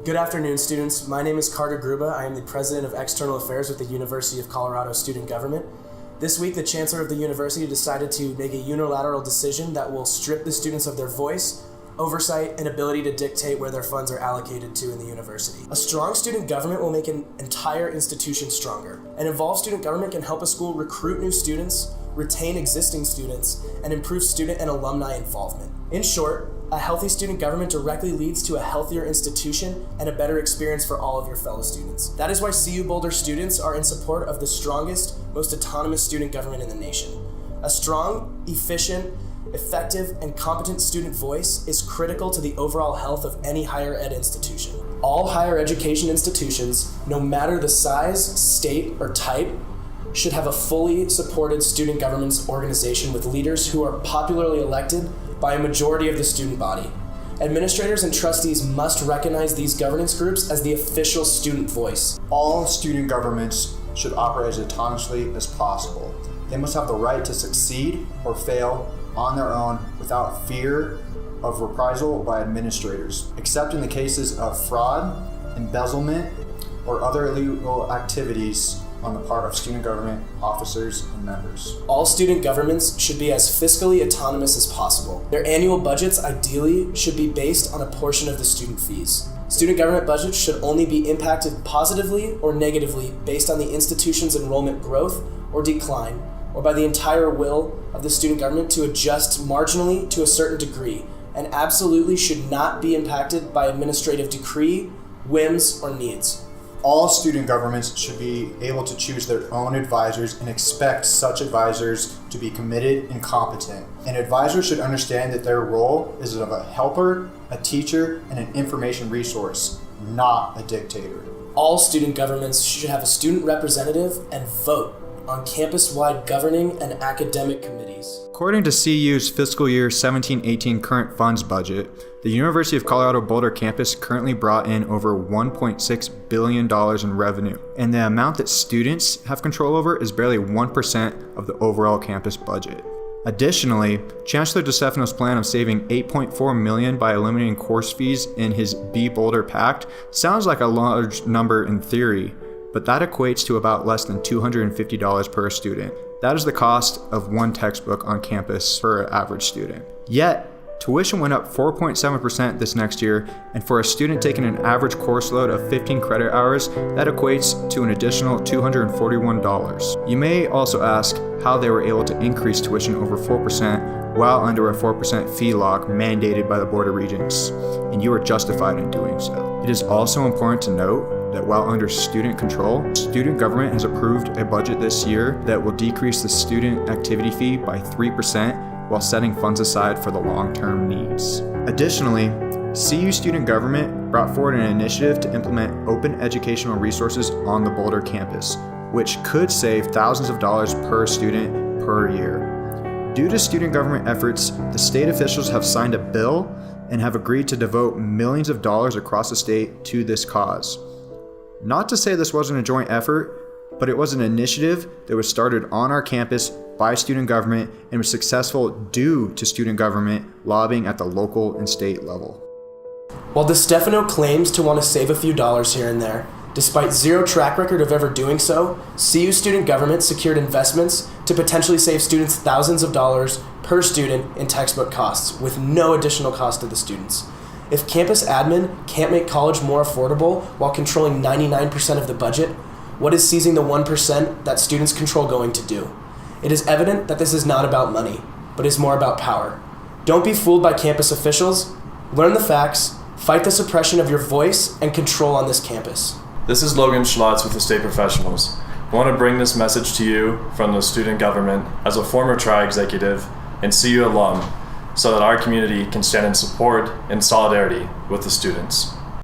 Good afternoon, students. My name is Carter Gruba. I am the President of External Affairs with the University of Colorado Student Government. This week, the Chancellor of the university decided to make a unilateral decision that will strip the students of their voice, oversight, and ability to dictate where their funds are allocated to in the university. A strong student government will make an entire institution stronger. An involved student government can help a school recruit new students, retain existing students, and improve student and alumni involvement. In short, a healthy student government directly leads to a healthier institution and a better experience for all of your fellow students. That is why CU Boulder students are in support of the strongest, most autonomous student government in the nation. A strong, efficient, effective, and competent student voice is critical to the overall health of any higher ed institution. All higher education institutions, no matter the size, state, or type, should have a fully supported student government's organization with leaders who are popularly elected by a majority of the student body. Administrators and trustees must recognize these governance groups as the official student voice. All student governments should operate as autonomously as possible. They must have the right to succeed or fail on their own without fear of reprisal by administrators, except in the cases of fraud, embezzlement, or other illegal activities on the part of student government officers and members. All student governments should be as fiscally autonomous as possible. Their annual budgets ideally should be based on a portion of the student fees. Student government budgets should only be impacted positively or negatively based on the institution's enrollment growth or decline, or by the entire will of the student government to adjust marginally to a certain degree, and absolutely should not be impacted by administrative decree, whims, or needs. All student governments should be able to choose their own advisors and expect such advisors to be committed and competent. An advisor should understand that their role is of a helper, a teacher, and an information resource, not a dictator. All student governments should have a student representative and vote on campus-wide governing and academic committees. According to CU's fiscal year 17-18 current funds budget, the University of Colorado Boulder campus currently brought in over $1.6 billion in revenue, and the amount that students have control over is barely 1% of the overall campus budget. Additionally, Chancellor DeStefano's plan of saving $8.4 million by eliminating course fees in his Be Boulder Pact sounds like a large number in theory, but that equates to about less than $250 per student. That is the cost of one textbook on campus for an average student. Yet, tuition went up 4.7% this next year, and for a student taking an average course load of 15 credit hours, that equates to an additional $241. You may also ask how they were able to increase tuition over 4% while under a 4% fee lock mandated by the Board of Regents, and you are justified in doing so. It is also important to note that while under student control, student government has approved a budget this year that will decrease the student activity fee by 3% while setting funds aside for the long-term needs. Additionally, CU student government brought forward an initiative to implement open educational resources on the Boulder campus, which could save thousands of dollars per student per year. Due to student government efforts, the state officials have signed a bill and have agreed to devote millions of dollars across the state to this cause. Not to say this wasn't a joint effort, but it was an initiative that was started on our campus by student government and was successful due to student government lobbying at the local and state level. While DeStefano claims to want to save a few dollars here and there, despite zero track record of ever doing so, CU student government secured investments to potentially save students thousands of dollars per student in textbook costs with no additional cost to the students. If campus admin can't make college more affordable while controlling 99% of the budget, what is seizing the 1% that students control going to do? It is evident that this is not about money, but is more about power. Don't be fooled by campus officials. Learn the facts, fight the suppression of your voice and control on this campus. This is Logan Schlotz with the State Professionals. I want to bring this message to you from the student government as a former tri-executive and CU alum, so that our community can stand in support and solidarity with the students.